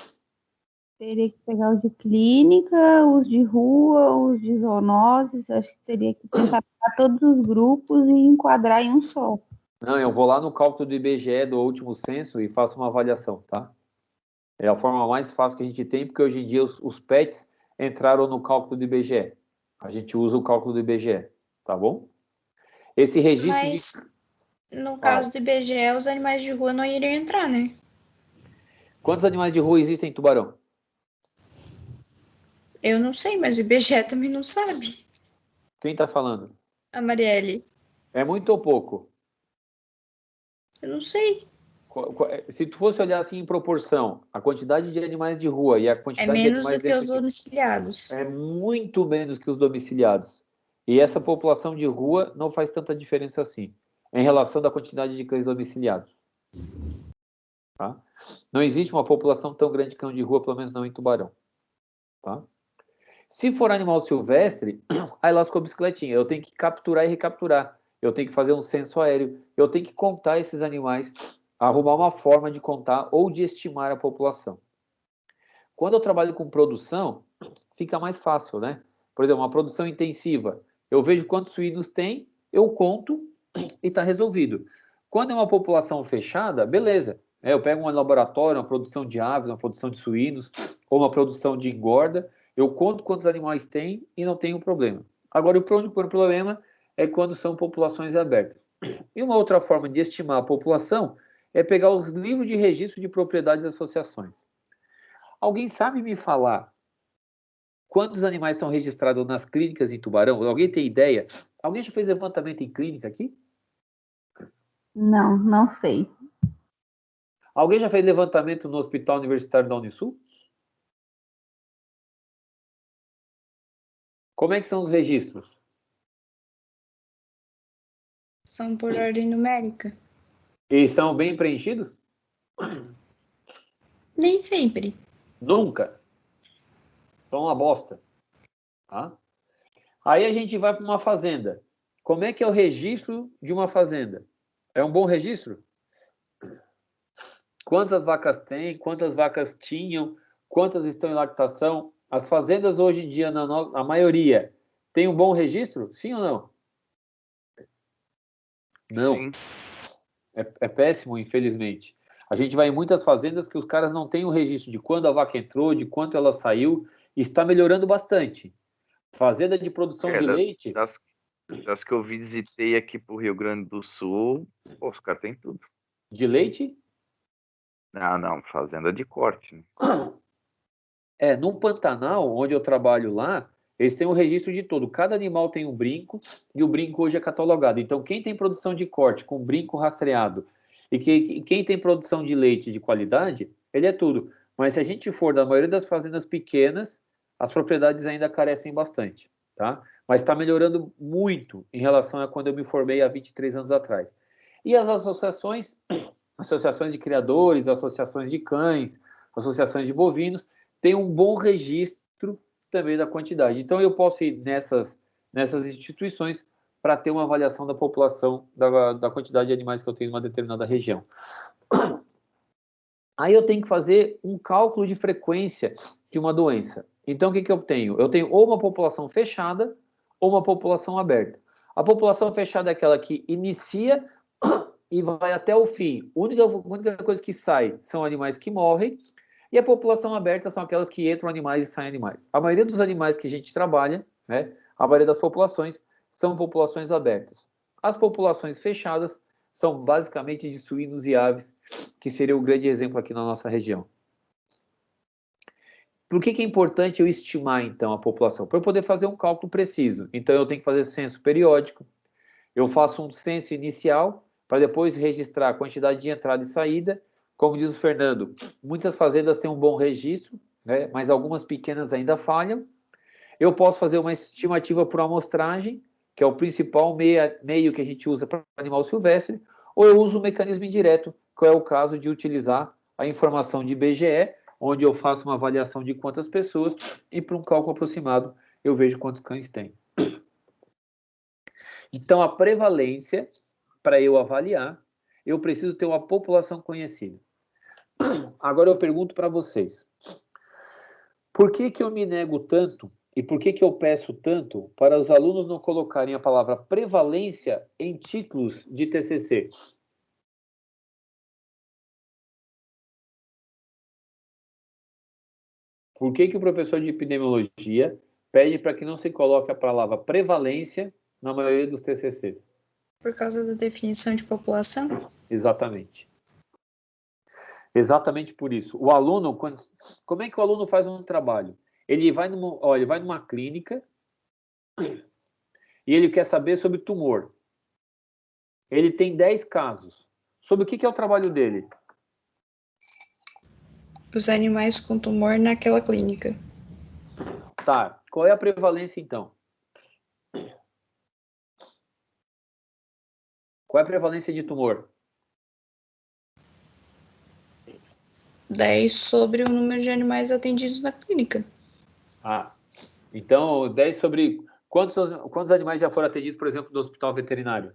Teria que pegar os de clínica, os de rua, os de zoonoses. Acho que teria que tentar pegar todos os grupos e enquadrar em um só. Não, eu vou lá no cálculo do IBGE do último censo e faço uma avaliação, tá? É a forma mais fácil que a gente tem, porque hoje em dia os pets entraram no cálculo do IBGE. A gente usa o cálculo do IBGE, tá bom? Esse registro Mas, no caso do IBGE, os animais de rua não iriam entrar, né? Quantos animais de rua existem em Tubarão? Eu não sei, mas o IBGE também não sabe. Quem tá falando? A Marielle. É muito ou pouco? Eu não sei. Se tu fosse olhar assim em proporção, a quantidade de animais de rua e a É quantidade de menos animais do que os domiciliados. é muito menos que os domiciliados. E essa população de rua não faz tanta diferença assim, em relação da quantidade de cães domiciliados. Tá? Não existe uma população tão grande de cão de rua, pelo menos não em Tubarão. Tá? Se for animal silvestre, aí lascou a bicicletinha. Eu tenho que capturar e recapturar. Eu tenho que fazer um censo aéreo. Eu tenho que contar esses animais, arrumar uma forma de contar ou de estimar a população. Quando eu trabalho com produção, fica mais fácil, né? Por exemplo, uma produção intensiva. Eu vejo quantos suínos tem, eu conto e está resolvido. Quando é uma população fechada, beleza. Eu pego um laboratório, uma produção de aves, uma produção de suínos, ou uma produção de engorda, eu conto quantos animais tem e não tenho problema. Agora, o único problema é quando são populações abertas. E uma outra forma de estimar a população é pegar os livros de registro de propriedades e associações. Alguém sabe me falar quantos animais são registrados nas clínicas em Tubarão? Alguém tem ideia? Alguém já fez levantamento em clínica aqui? Não, não sei. Alguém já fez levantamento no Hospital Universitário da Unisul? Como é que são os registros? São por ordem numérica. E são bem preenchidos? Nem sempre. Nunca. São uma bosta. Tá? Aí a gente vai para uma fazenda. Como é que é o registro de uma fazenda? É um bom registro? Quantas vacas tem? Quantas vacas tinham? Quantas estão em lactação? As fazendas hoje em dia, a maioria, tem um bom registro? Sim ou não? Não. Sim. É péssimo, infelizmente. A gente vai em muitas fazendas que os caras não têm o registro de quando a vaca entrou, de quanto ela saiu, e está melhorando bastante. Fazenda de produção de leite... Das que eu visitei aqui pro Rio Grande do Sul, pô, os caras têm tudo. De leite? Não, fazenda de corte, né? No Pantanal, onde eu trabalho lá, eles têm um registro de tudo. Cada animal tem um brinco, e o brinco hoje é catalogado. Então, quem tem produção de corte com brinco rastreado, e quem tem produção de leite de qualidade, ele é tudo. Mas se a gente for da maioria das fazendas pequenas, as propriedades ainda carecem bastante, tá? Mas está melhorando muito em relação a quando eu me formei há 23 anos atrás. E as associações de criadores, associações de cães, associações de bovinos, têm um bom registro também da quantidade. Então, eu posso ir nessas instituições para ter uma avaliação da população, da quantidade de animais que eu tenho em uma determinada região. Aí eu tenho que fazer um cálculo de frequência de uma doença. Então, o que eu tenho? Eu tenho ou uma população fechada ou uma população aberta. A população fechada é aquela que inicia e vai até o fim. A única coisa que sai são animais que morrem, e a população aberta são aquelas que entram animais e saem animais. A maioria dos animais que a gente trabalha, né, a maioria das populações, são populações abertas. As populações fechadas são basicamente de suínos e aves, que seria o grande exemplo aqui na nossa região. Por que é importante eu estimar, então, a população? Para eu poder fazer um cálculo preciso. Então, eu tenho que fazer censo periódico, eu faço um censo inicial, para depois registrar a quantidade de entrada e saída. Como diz o Fernando, muitas fazendas têm um bom registro, né, mas algumas pequenas ainda falham. Eu posso fazer uma estimativa por amostragem, que é o principal meio que a gente usa para animal silvestre, ou eu uso o mecanismo indireto, que é o caso de utilizar a informação de IBGE, onde eu faço uma avaliação de quantas pessoas, e para um cálculo aproximado eu vejo quantos cães tem. Então, a prevalência, para eu avaliar, eu preciso ter uma população conhecida. Agora eu pergunto para vocês, por que eu me nego tanto e por que eu peço tanto para os alunos não colocarem a palavra prevalência em títulos de TCC? Por que o professor de epidemiologia pede para que não se coloque a palavra prevalência na maioria dos TCCs? Por causa da definição de população? Exatamente. Exatamente por isso. O aluno, como é que o aluno faz um trabalho? Ele vai numa clínica e ele quer saber sobre tumor. Ele tem 10 casos. Sobre o que é o trabalho dele? Os animais com tumor naquela clínica. Tá. Qual é a prevalência, então? Qual é a prevalência de tumor? 10 sobre o número de animais atendidos na clínica. Então 10 sobre... Quantos animais já foram atendidos, por exemplo, no hospital veterinário?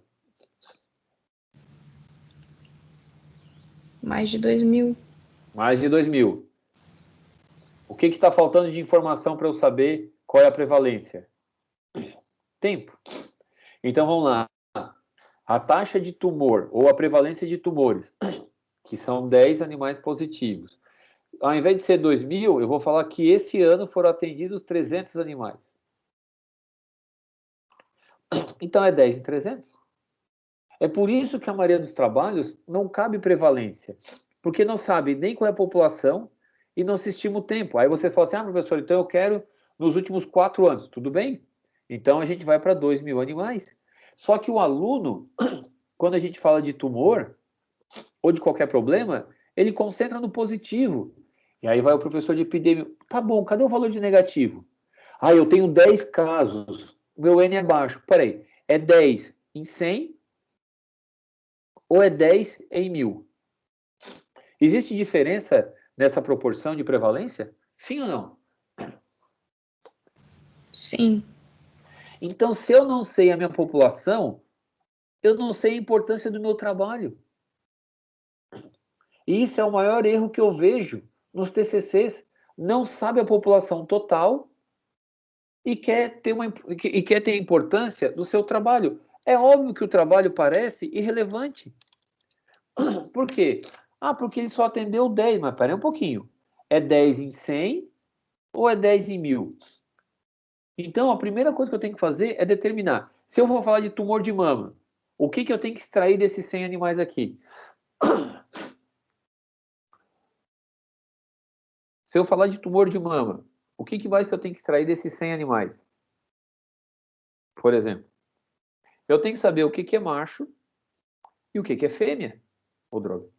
Mais de 2.000. Mais de 2.000. O que está faltando de informação para eu saber qual é a prevalência? Tempo. Então, vamos lá. A taxa de tumor, ou a prevalência de tumores, que são 10 animais positivos. Ao invés de ser 2.000, eu vou falar que esse ano foram atendidos 300 animais. Então é 10 em 300. É por isso que a maioria dos trabalhos não cabe prevalência, porque não sabe nem qual é a população e não se estima o tempo. Aí você fala assim, professor, então eu quero nos últimos 4 anos. Tudo bem? Então a gente vai para 2.000 animais. Só que o aluno, quando a gente fala de tumor ou de qualquer problema, ele concentra no positivo. E aí vai o professor de epidemia. Tá bom, cadê o valor de negativo? Eu tenho 10 casos, meu N é baixo. Peraí, é 10 em 100 ou é 10 em 1.000? Existe diferença nessa proporção de prevalência? Sim ou não? Sim. Então, se eu não sei a minha população, eu não sei a importância do meu trabalho. E isso é o maior erro que eu vejo nos TCCs. Não sabe a população total e quer ter importância do seu trabalho. É óbvio que o trabalho parece irrelevante. Por quê? Porque ele só atendeu 10, mas peraí um pouquinho. É 10 em 100 ou é 10 em 1.000? Então, a primeira coisa que eu tenho que fazer é determinar. Se eu vou falar de tumor de mama, o que eu tenho que extrair desses 100 animais aqui? Se eu falar de tumor de mama, o que mais que eu tenho que extrair desses 100 animais? Por exemplo, eu tenho que saber o que é macho e o que é fêmea. Ô, droga.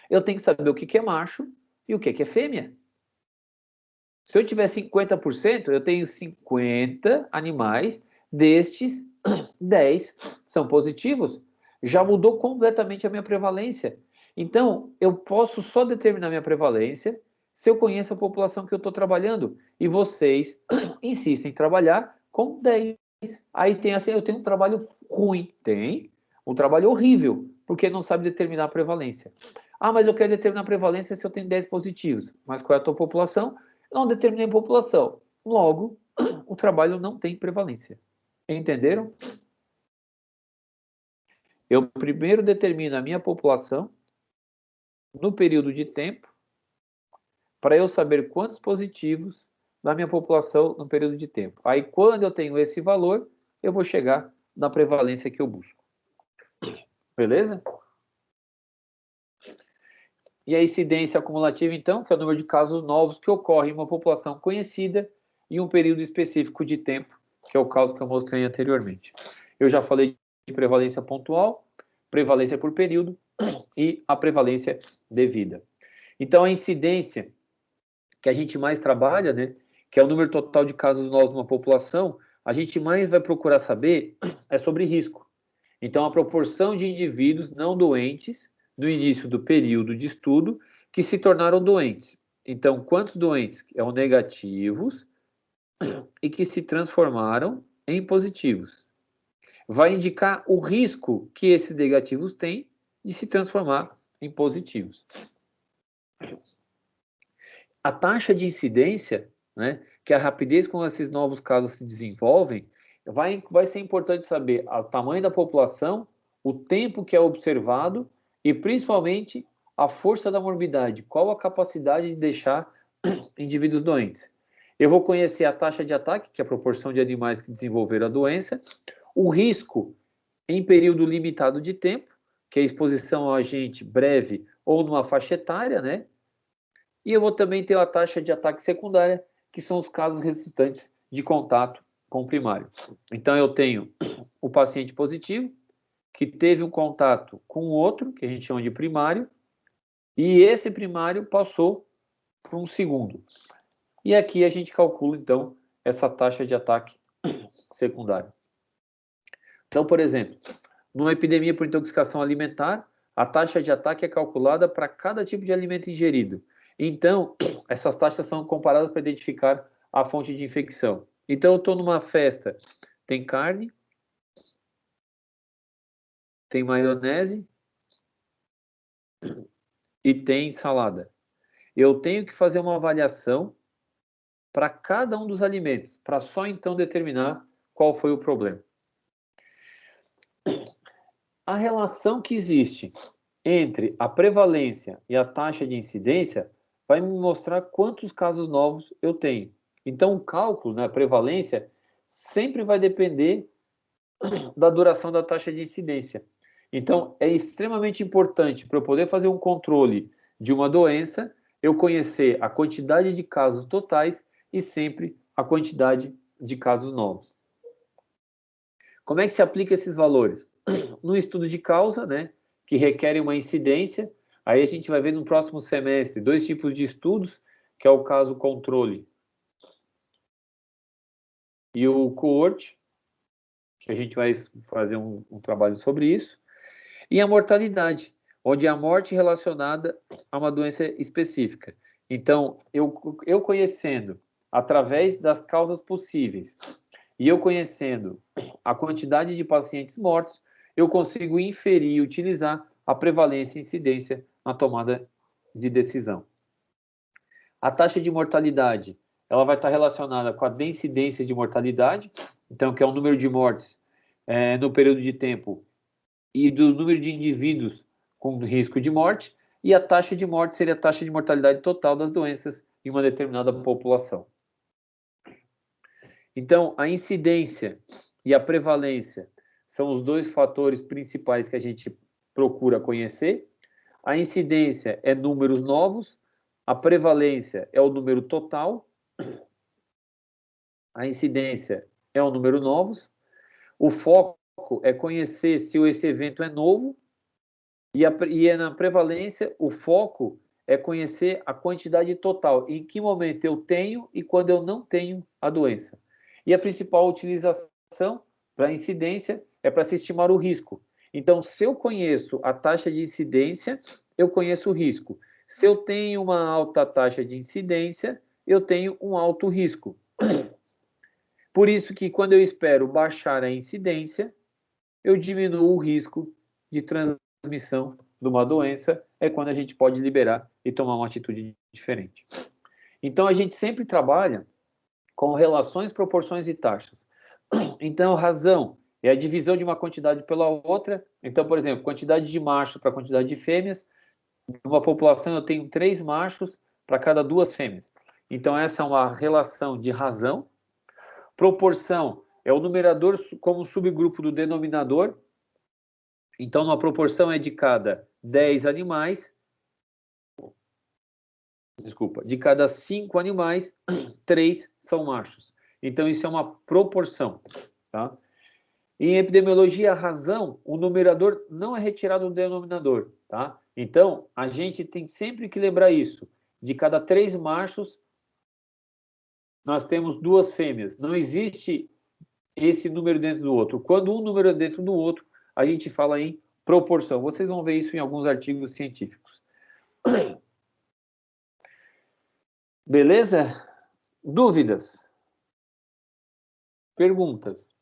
Eu tenho que saber o que é macho e o que é fêmea. Se eu tiver 50%, eu tenho 50 animais, destes 10 são positivos. Já mudou completamente a minha prevalência. Então, eu posso só determinar minha prevalência se eu conheço a população que eu estou trabalhando. E vocês insistem em trabalhar com 10. Aí tem assim, eu tenho um trabalho ruim. Tem um trabalho horrível, porque não sabe determinar a prevalência. Mas eu quero determinar a prevalência se eu tenho 10 positivos. Mas qual é a tua população? Eu não determinei a população. Logo, o trabalho não tem prevalência. Entenderam? Eu primeiro determino a minha população no período de tempo para eu saber quantos positivos na minha população no período de tempo. Aí, quando eu tenho esse valor, eu vou chegar na prevalência que eu busco. Beleza? E a incidência acumulativa, então, que é o número de casos novos que ocorrem em uma população conhecida em um período específico de tempo, que é o caso que eu mostrei anteriormente. Eu já falei de prevalência pontual, prevalência por período e a prevalência devida. Então, a incidência que a gente mais trabalha, né, que é o número total de casos novos numa população, a gente mais vai procurar saber é sobre risco. Então, a proporção de indivíduos não doentes no início do período de estudo que se tornaram doentes. Então, quantos doentes eram negativos e que se transformaram em positivos? Vai indicar o risco que esses negativos têm de se transformar em positivos. A taxa de incidência, né, que é a rapidez com esses novos casos se desenvolvem, vai ser importante saber o tamanho da população, o tempo que é observado e, principalmente, a força da morbidade. Qual a capacidade de deixar indivíduos doentes? Eu vou conhecer a taxa de ataque, que é a proporção de animais que desenvolveram a doença, o risco em período limitado de tempo, que é a exposição ao agente breve ou numa faixa etária, né? E eu vou também ter a taxa de ataque secundária, que são os casos resultantes de contato com o primário. Então, eu tenho o paciente positivo, que teve um contato com o outro, que a gente chama de primário, e esse primário passou para um segundo. E aqui a gente calcula, então, essa taxa de ataque secundário. Então, por exemplo, numa epidemia por intoxicação alimentar, a taxa de ataque é calculada para cada tipo de alimento ingerido. Então, essas taxas são comparadas para identificar a fonte de infecção. Então, eu estou numa festa, tem carne, tem maionese e tem salada. Eu tenho que fazer uma avaliação para cada um dos alimentos, para só então determinar qual foi o problema. a relação que existe entre a prevalência e a taxa de incidência vai me mostrar quantos casos novos eu tenho. Então, o cálculo, né, a prevalência, sempre vai depender da duração da taxa de incidência. Então, é extremamente importante para eu poder fazer um controle de uma doença, eu conhecer a quantidade de casos totais e sempre a quantidade de casos novos. Como é que se aplica esses valores? No estudo de causa, né, que requerem uma incidência, aí a gente vai ver no próximo semestre 2 tipos de estudos, que é o caso controle e o cohort, que a gente vai fazer um trabalho sobre isso, e a mortalidade, onde é a morte relacionada a uma doença específica. Então, eu conhecendo, através das causas possíveis, e eu conhecendo a quantidade de pacientes mortos, eu consigo inferir e utilizar a prevalência e incidência na tomada de decisão. A taxa de mortalidade, ela vai estar relacionada com a densidência de mortalidade, então, que é o número de mortes no período de tempo e do número de indivíduos com risco de morte, e a taxa de morte seria a taxa de mortalidade total das doenças em uma determinada população. Então, a incidência e a prevalência são os 2 fatores principais que a gente procura conhecer. A incidência é números novos, a prevalência é o número total, a incidência é o número novos, o foco é conhecer se esse evento é novo, e na prevalência, o foco é conhecer a quantidade total, em que momento eu tenho e quando eu não tenho a doença. E a principal utilização para incidência é para se estimar o risco. Então, se eu conheço a taxa de incidência, eu conheço o risco. Se eu tenho uma alta taxa de incidência, eu tenho um alto risco. Por isso que quando eu espero baixar a incidência, eu diminuo o risco de transmissão de uma doença, é quando a gente pode liberar e tomar uma atitude diferente. Então, a gente sempre trabalha com relações, proporções e taxas. Então, razão é a divisão de uma quantidade pela outra. Então, por exemplo, quantidade de machos para quantidade de fêmeas. Numa população, eu tenho 3 machos para cada 2 fêmeas. Então, essa é uma relação de razão. Proporção é o numerador como subgrupo do denominador. Então, uma proporção é de cada 10 animais, de cada 5 animais, 3 são machos. Então, isso é uma proporção, tá? Em epidemiologia, a razão, o numerador não é retirado do denominador, tá? Então, a gente tem sempre que lembrar isso. De cada 3 machos, nós temos 2 fêmeas. Não existe esse número dentro do outro. Quando um número é dentro do outro, a gente fala em proporção. Vocês vão ver isso em alguns artigos científicos. Beleza? Dúvidas? Perguntas?